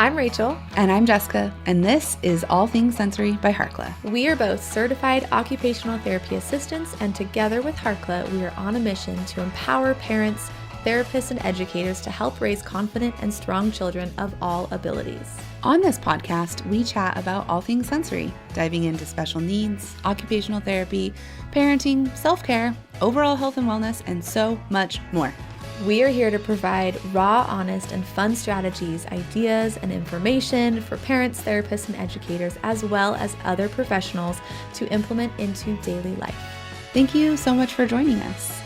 I'm Rachel. And I'm Jessica, and this is All Things Sensory by Harkla. We are both certified occupational therapy assistants, and together with Harkla, we are on a mission to empower parents, therapists, and educators to help raise confident and strong children of all abilities. On this podcast, we chat about all things sensory, diving into special needs, occupational therapy, parenting, self-care, overall health and wellness, and so much more. We are here to provide raw, honest, and fun strategies, ideas, and information for parents, therapists, and educators, as well as other professionals to implement into daily life. Thank you so much for joining us.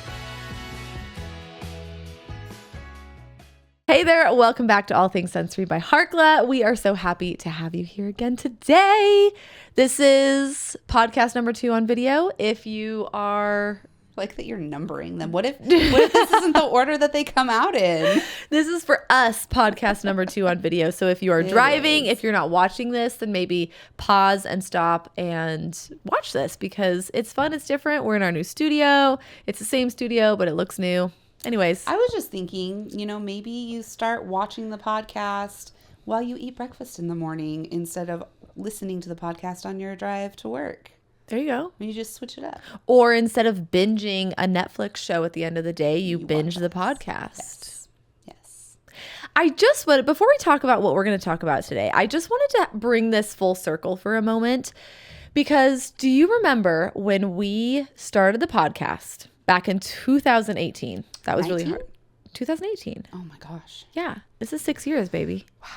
Hey there, welcome back to All Things Sensory by Harkla. We are so happy to have you here again today. This is podcast number 2 on video. If you are... like that you're numbering them. What if this isn't the order that they come out in? This is for us, podcast number 2 on video. So if you are driving, if you're not watching this, then maybe pause and stop and watch this because it's fun. It's different. We're in our new studio. It's the same studio, but it looks new. Anyways. I was just thinking, maybe you start watching the podcast while you eat breakfast in the morning instead of listening to the podcast on your drive to work. There you go. You just switch it up. Or instead of binging a Netflix show at the end of the day, you binge the podcast. Yes. I just want, before we talk about what we're going to talk about today, I just wanted to bring this full circle for a moment because do you remember when we started the podcast back in 2018? That was 19? Really hard. 2018. Oh my gosh. Yeah. This is 6 years, baby. Wow.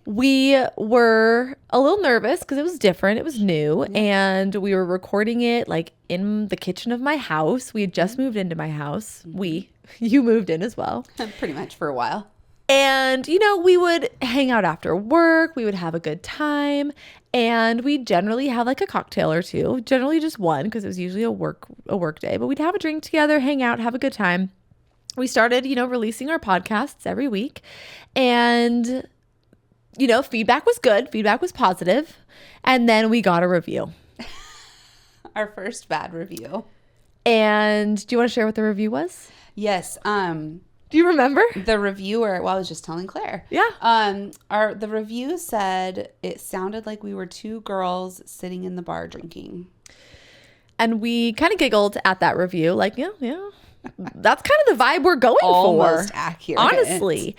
We were a little nervous because it was different. It was new. Yeah. And we were recording it like in the kitchen of my house. We had just moved into my house. You moved in as well. Pretty much for a while. And, we would hang out after work. We would have a good time. And we'd generally have like a cocktail or two. Generally just one because it was usually a work day. But we'd have a drink together, hang out, have a good time. We started, releasing our podcasts every week. And... feedback was good. Feedback was positive. And then we got a review. Our first bad review. And do you want to share what the review was? Yes. Do you remember? The reviewer, I was just telling Claire. Yeah. The review said it sounded like we were 2 girls sitting in the bar drinking. And we kind of giggled at that review. Like, yeah. That's kind of the vibe we're going for. Almost accurate. Honestly.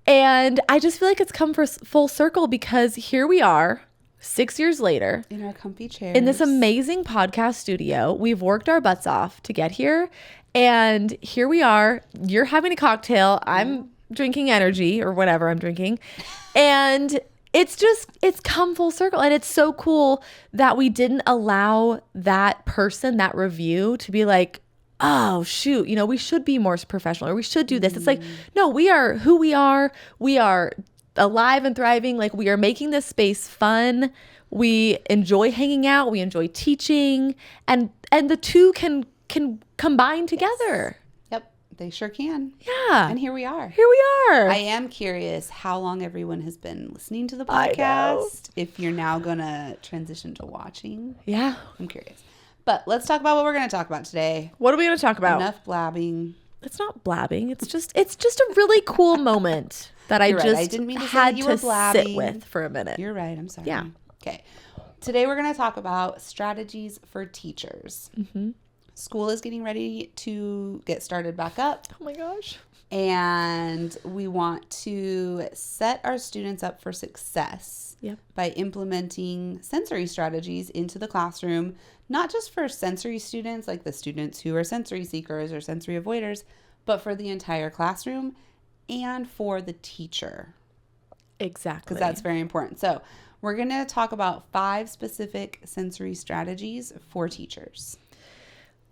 And I just feel like it's come full circle because here we are 6 years later. In our comfy chairs. In this amazing podcast studio. We've worked our butts off to get here. And here we are. You're having a cocktail. I'm drinking energy or whatever I'm drinking. And it's come full circle. And it's so cool that we didn't allow that person, that review to be like, oh, shoot, we should be more professional or we should do this. It's like, no, we are who we are. We are alive and thriving. Like we are making this space fun. We enjoy hanging out. We enjoy teaching and the two can combine together. Yep, they sure can. Yeah. And here we are. I am curious how long everyone has been listening to the podcast. If you're now going to transition to watching. Yeah. I'm curious. But let's talk about what we're going to talk about today. What are we going to talk about? Enough blabbing. It's not blabbing. It's just a really cool moment that I didn't mean to had to sit with for a minute. You're right. I'm sorry. Yeah. Okay. Today we're going to talk about strategies for teachers. Mm-hmm. School is getting ready to get started back up. Oh my gosh. And we want to set our students up for success by implementing sensory strategies into the classroom, not just for sensory students, like the students who are sensory seekers or sensory avoiders, but for the entire classroom and for the teacher. Exactly. Because that's very important. So we're going to talk about 5 specific sensory strategies for teachers.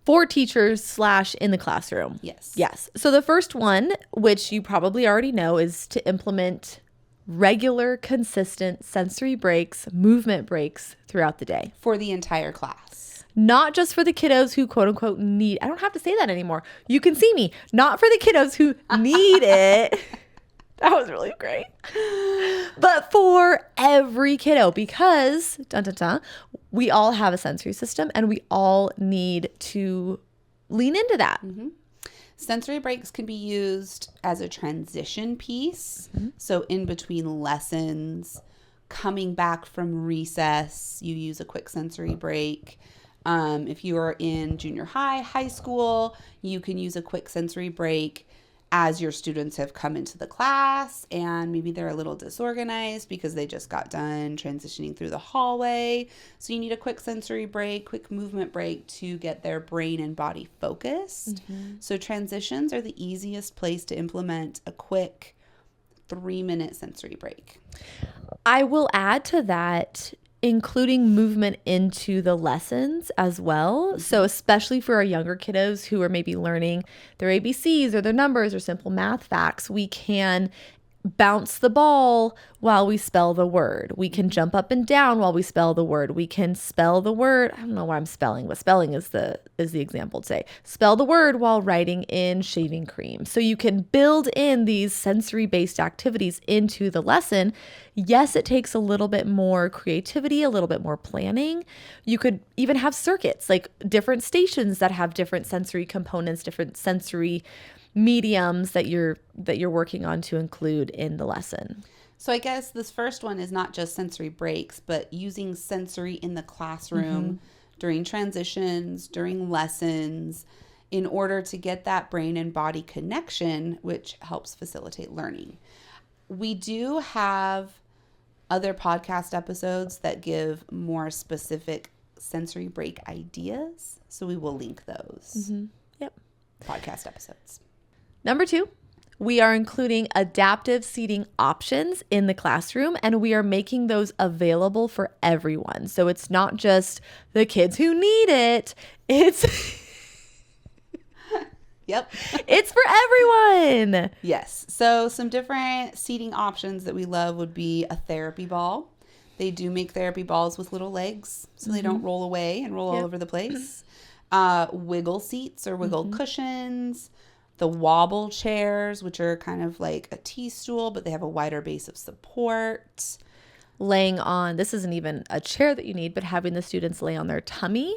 For teachers / in the classroom. Yes. So the first one, which you probably already know, is to implement regular, consistent sensory breaks, movement breaks throughout the day. For the entire class. Not just for the kiddos who quote unquote need, I don't have to say that anymore. You can see me. Not for the kiddos who need it. That was really great. But for every kiddo, because we all have a sensory system and we all need to lean into that. Mm-hmm. Sensory breaks can be used as a transition piece. So in between lessons, coming back from recess, you use a quick sensory break. If you are in junior high, high school, you can use a quick sensory break as your students have come into the class and maybe they're a little disorganized because they just got done transitioning through the hallway. So you need a quick sensory break, quick movement break to get their brain and body focused. So transitions are the easiest place to implement a quick 3-minute sensory break. I will add to that, including movement into the lessons as well. So especially for our younger kiddos who are maybe learning their ABCs or their numbers or simple math facts, we can bounce the ball while we spell the word. We can jump up and down while we spell the word. We can spell the word. I don't know why I'm spelling, but spelling is the example to say. Spell the word while writing in shaving cream. So you can build in these sensory-based activities into the lesson. Yes, it takes a little bit more creativity, a little bit more planning. You could even have circuits, like different stations that have different sensory components, different sensory mediums that you're working on to include in the lesson. So I guess this first one is not just sensory breaks, but using sensory in the classroom during transitions, during lessons, in order to get that brain and body connection, which helps facilitate learning. We do have other podcast episodes that give more specific sensory break ideas. So we will link those podcast episodes. Number 2, we are including adaptive seating options in the classroom, and we are making those available for everyone. So it's not just the kids who need it. It's it's for everyone. Yes. So some different seating options that we love would be a therapy ball. They do make therapy balls with little legs so they don't roll away and roll all over the place. Wiggle seats or wiggle cushions. The wobble chairs, which are kind of like a tea stool, but they have a wider base of support. Laying on, this isn't even a chair that you need, but having the students lay on their tummy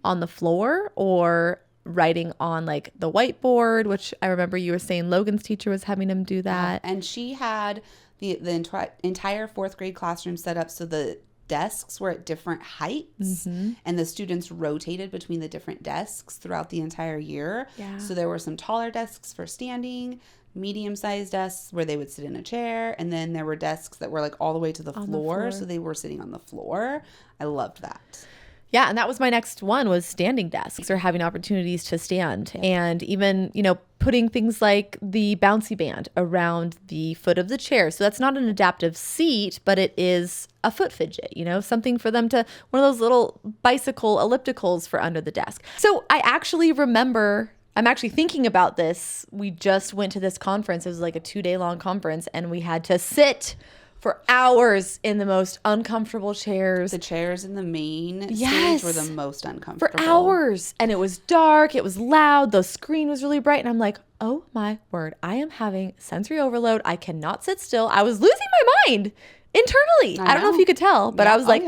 on the floor, or writing on like the whiteboard, which I remember you were saying Logan's teacher was having him do that. And she had the entire 4th grade classroom set up so the desks were at different heights and the students rotated between the different desks throughout the entire year. So there were some taller desks for standing, medium-sized desks where they would sit in a chair, and then there were desks that were like all the way to the floor, so they were sitting on the floor. I loved that. Yeah, and that was my next one, was standing desks or having opportunities to stand. And even, putting things like the Bouncy Band around the foot of the chair. So that's not an adaptive seat, but it is a foot fidget, something for them to, one of those little bicycle ellipticals for under the desk. So I actually remember, I'm actually thinking about this. We just went to this conference. It was like a 2-day long conference, and we had to sit for hours in the most uncomfortable chairs. The chairs in the main stage were the most uncomfortable. For hours. And it was dark. It was loud. The screen was really bright. And I'm like, oh my word, I am having sensory overload. I cannot sit still. I was losing my mind internally. I don't know if you could tell, but I was like,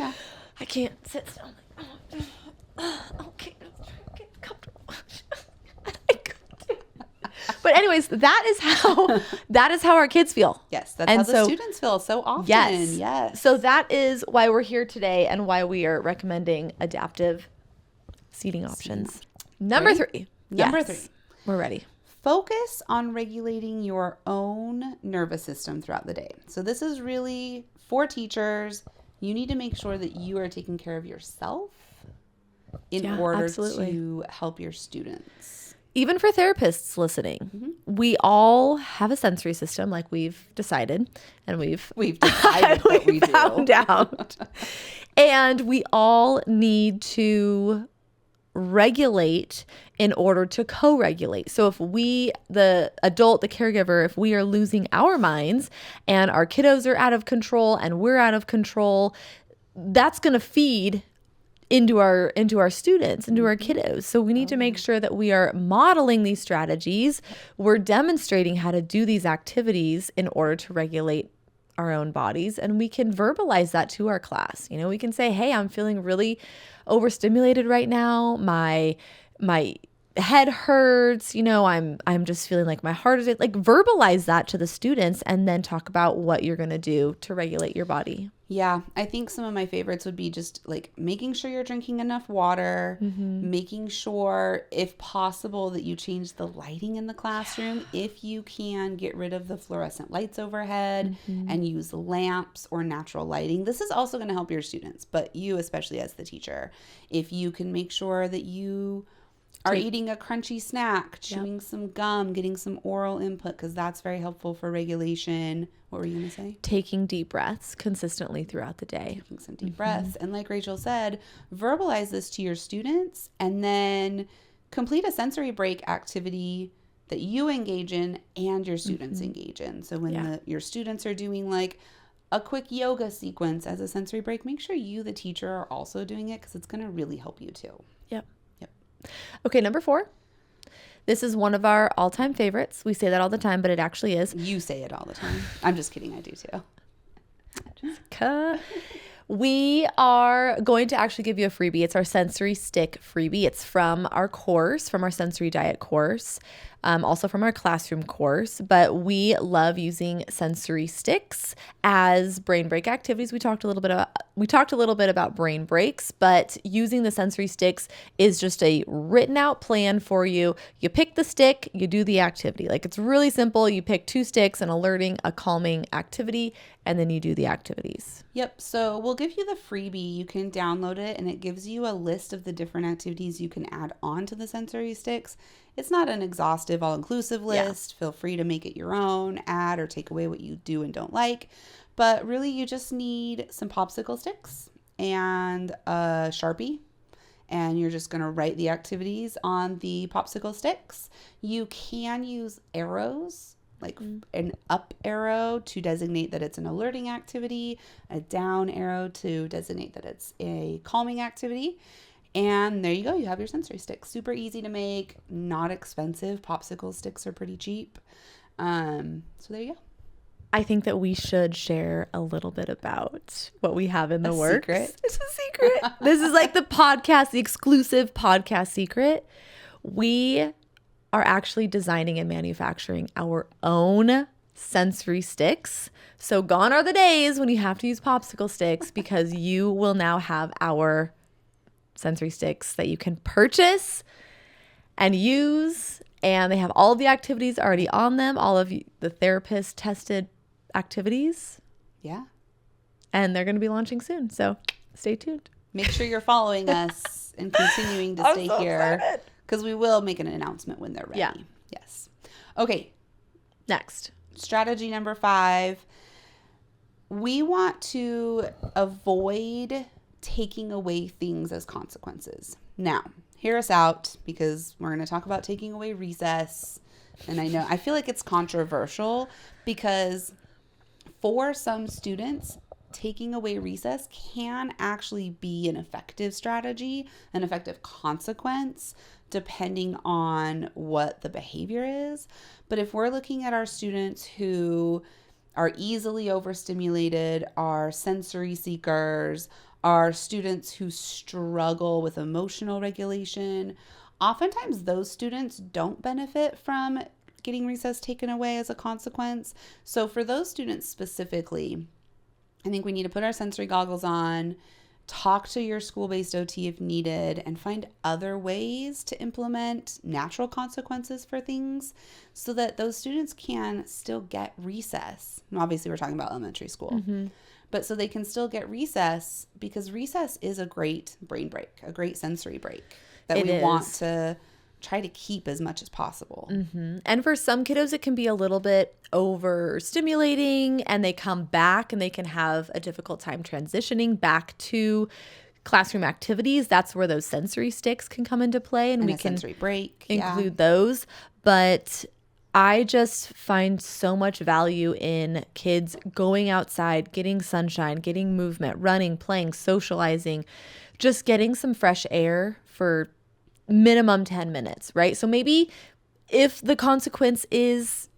I can't sit still. Okay. Get comfortable. But anyways, that is how our kids feel. Yes, that's how the students feel so often. Yes. So that is why we're here today and why we are recommending adaptive seating options. Number 3. Number 3. We're ready. Focus on regulating your own nervous system throughout the day. So this is really for teachers. You need to make sure that you are taking care of yourself in order to help your students. Even for therapists listening, we all have a sensory system, like we've decided, and we've decided that we found out. And we all need to regulate in order to co-regulate. So if we, the adult, the caregiver, if we are losing our minds and our kiddos are out of control and we're out of control, that's going to feed into our students, into our kiddos. So we need to make sure that we are modeling these strategies. We're demonstrating how to do these activities in order to regulate our own bodies. And we can verbalize that to our class. We can say, hey, I'm feeling really overstimulated right now. My head hurts, I'm just feeling like my heart is like verbalize that to the students and then talk about what you're going to do to regulate your body. Yeah, I think some of my favorites would be just like making sure you're drinking enough water, making sure, if possible, that you change the lighting in the classroom. If you can, get rid of the fluorescent lights overhead and use lamps or natural lighting. This is also going to help your students, but you especially as the teacher. If you can make sure that you are eating a crunchy snack, chewing some gum, getting some oral input, because that's very helpful for regulation. What were you going to say? Taking deep breaths consistently throughout the day. Taking some deep breaths. And like Rachel said, verbalize this to your students and then complete a sensory break activity that you engage in and your students engage in. So when your students are doing like a quick yoga sequence as a sensory break, make sure you, the teacher, are also doing it because it's going to really help you too. Yep. Okay, number 4. This is one of our all-time favorites. We say that all the time, but it actually is. You say it all the time. I'm just kidding. I do too. Jessica. We are going to actually give you a freebie. It's our sensory stick freebie. It's from our course, from our sensory diet course, also from our classroom course. But we love using sensory sticks as brain break activities. We talked a little bit about brain breaks, but using the sensory sticks is just a written out plan for you. You pick the stick, you do the activity. Like, it's really simple. You pick 2 sticks, an alerting, a calming activity, and then you do the activities. Yep. So we'll give you the freebie. You can download it and it gives you a list of the different activities you can add on to the sensory sticks. It's not an exhaustive, all-inclusive list. Feel free to make it your own, add or take away what you do and don't like. But really, you just need some popsicle sticks and a Sharpie. And you're just going to write the activities on the popsicle sticks. You can use arrows, like an up arrow to designate that it's an alerting activity, a down arrow to designate that it's a calming activity. And there you go. You have your sensory sticks. Super easy to make, not expensive. Popsicle sticks are pretty cheap. So there you go. I think that we should share a little bit about what we have in the works. Secret. It's a secret. This is like the exclusive podcast secret. We are actually designing and manufacturing our own sensory sticks. So gone are the days when you have to use popsicle sticks, because you will now have our sensory sticks that you can purchase and use. And they have all of the activities already on them, all of the therapist tested activities. Yeah. And they're going to be launching soon. So stay tuned. Make sure you're following us and continuing to stay here, because we will make an announcement when they're ready. Yeah. Yes. Okay. Next. Strategy number 5. We want to avoid taking away things as consequences. Now, hear us out, because we're going to talk about taking away recess. And I feel like it's controversial, because for some students, taking away recess can actually be an effective strategy, an effective consequence, depending on what the behavior is. But if we're looking at our students who are easily overstimulated, are sensory seekers, are students who struggle with emotional regulation, oftentimes those students don't benefit from getting recess taken away as a consequence. So for those students specifically, I think we need to put our sensory goggles on, talk to your school-based OT if needed, and find other ways to implement natural consequences for things so that those students can still get recess. And obviously, we're talking about elementary school. But so they can still get recess, because recess is a great brain break, a great sensory break that we want to try to keep as much as possible. And for some kiddos, it can be a little bit overstimulating, and they come back and they can have a difficult time transitioning back to classroom activities. That's where those sensory sticks can come into play, and we can sensory break include those. But I just find so much value in kids going outside, getting sunshine, getting movement, running, playing, socializing, just getting some fresh air for minimum 10 minutes, right? So maybe if the consequence is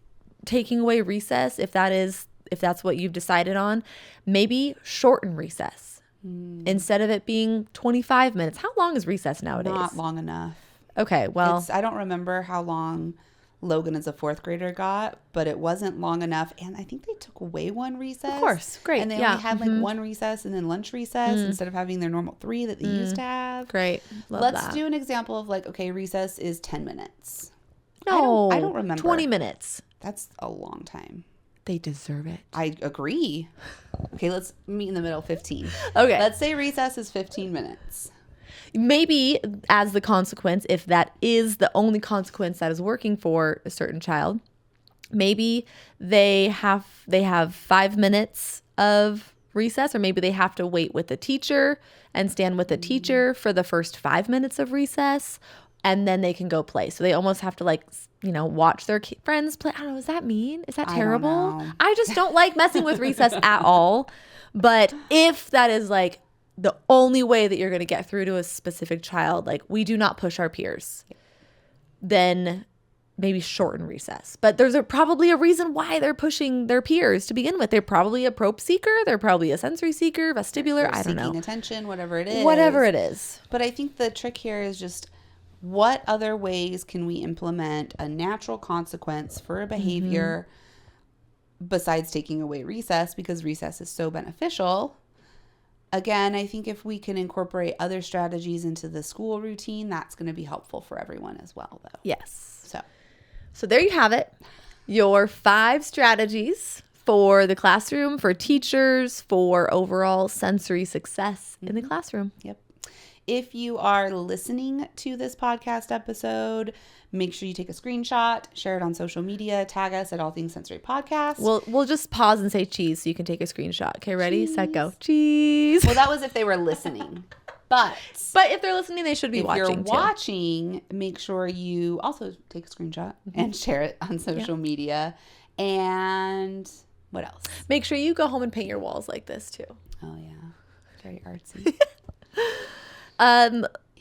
taking away recess, if that's what you've decided on, maybe shorten recess instead of it being 25 minutes. How long is recess nowadays? Not long enough. Okay, well. I don't remember how long Logan as a 4th grader got, but it wasn't long enough. And I think they took away one recess. Of course. Great. And they only had like one recess and then lunch recess instead of having their normal 3 that they used to have. Great. Let's do an example of like, okay, recess is 10 minutes. No. I don't remember. 20 minutes. That's a long time. They deserve it. I agree. Okay, let's meet in the middle, 15. Okay. Let's say recess is 15 minutes. Maybe as the consequence, if that is the only consequence that is working for a certain child, maybe they have 5 minutes of recess, or maybe they have to wait with the teacher and stand with the teacher for the first 5 minutes of recess, and then they can go play. So they almost have to like, you know, watch their friends play. I don't know. Does that mean? Is that terrible? I just don't like messing with recess at all. But if that is like the only way that you're going to get through to a specific child, like we do not push our peers, then maybe shorten recess. But there's probably a reason why they're pushing their peers to begin with. They're probably a probe seeker. They're probably a sensory seeker, vestibular. I don't know. Seeking attention, whatever it is. Whatever it is. But I think the trick here is just what other ways can we implement a natural consequence for a behavior besides taking away recess, because recess is so beneficial. Again, I think if we can incorporate other strategies into the school routine, that's going to be helpful for everyone as well, though. Yes. So there you have it. Your 5 strategies for the classroom, for teachers, for overall sensory success in the classroom. Yep. If you are listening to this podcast episode, make sure you take a screenshot, share it on social media, tag us at All Things Sensory Podcast. We'll just pause and say cheese so you can take a screenshot. Okay, ready, set, go. Cheese. Well, that was if they were listening. But if they're listening, they should be watching. If you're watching, make sure you also take a screenshot and share it on social media. And what else? Make sure you go home and paint your walls like this too. Oh yeah, very artsy.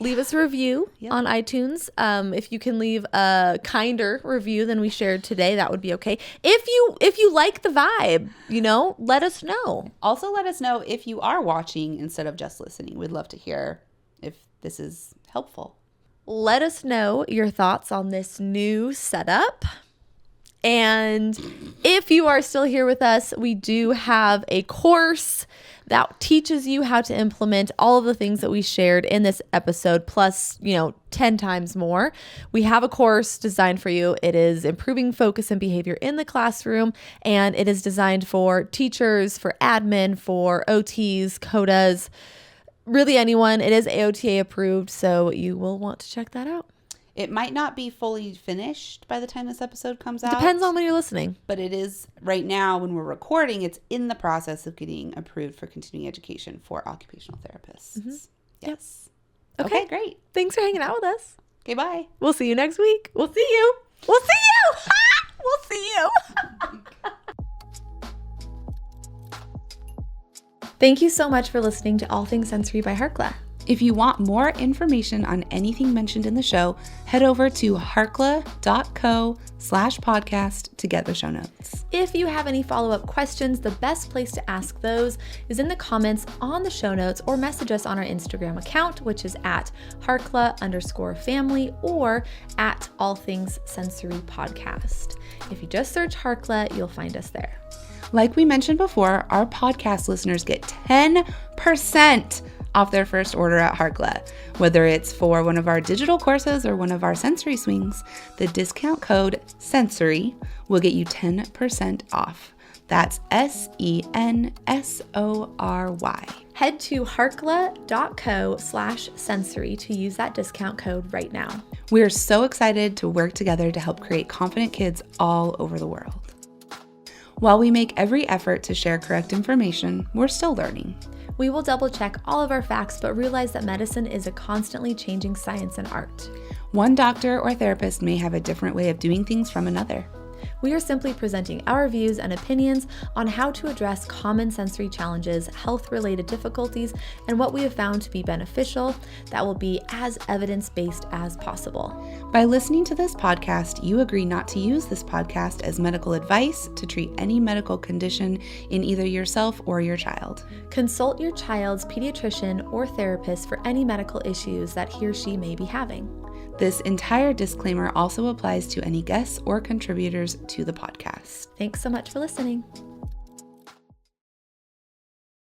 Leave us a review on iTunes. If you can leave a kinder review than we shared today, that would be okay. If you like the vibe, you know, let us know. Also, let us know if you are watching instead of just listening. We'd love to hear if this is helpful. Let us know your thoughts on this new setup. And if you are still here with us, we do have a course that teaches you how to implement all of the things that we shared in this episode, plus, 10 times more. We have a course designed for you. It is improving focus and behavior in the classroom, and it is designed for teachers, for admin, for OTs, CODAs, really anyone. It is AOTA approved, so you will want to check that out. It might not be fully finished by the time this episode comes out. Depends on when you're listening. But it is right now when we're recording, it's in the process of getting approved for continuing education for occupational therapists. Mm-hmm. Yes. Yep. Okay, great. Thanks for hanging out with us. Okay, bye. We'll see you next week. We'll see you. We'll see you. We'll see you. Thank you so much for listening to All Things Sensory by Harkla. If you want more information on anything mentioned in the show, head over to harkla.co/podcast to get the show notes. If you have any follow-up questions, the best place to ask those is in the comments on the show notes, or message us on our Instagram account, which is at harkla_family or at All Things Sensory Podcast. If you just search Harkla, you'll find us there. Like we mentioned before, our podcast listeners get 10% off their first order at Harkla. Whether it's for one of our digital courses or one of our sensory swings, the discount code SENSORY will get you 10% off. That's SENSORY. Head to harkla.co/sensory to use that discount code right now. We are so excited to work together to help create confident kids all over the world. While we make every effort to share correct information, we're still learning. We will double check all of our facts, but realize that medicine is a constantly changing science and art. One doctor or therapist may have a different way of doing things from another. We are simply presenting our views and opinions on how to address common sensory challenges, health-related difficulties, and what we have found to be beneficial that will be as evidence-based as possible. By listening to this podcast, you agree not to use this podcast as medical advice to treat any medical condition in either yourself or your child. Consult your child's pediatrician or therapist for any medical issues that he or she may be having. This entire disclaimer also applies to any guests or contributors to the podcast. Thanks so much for listening.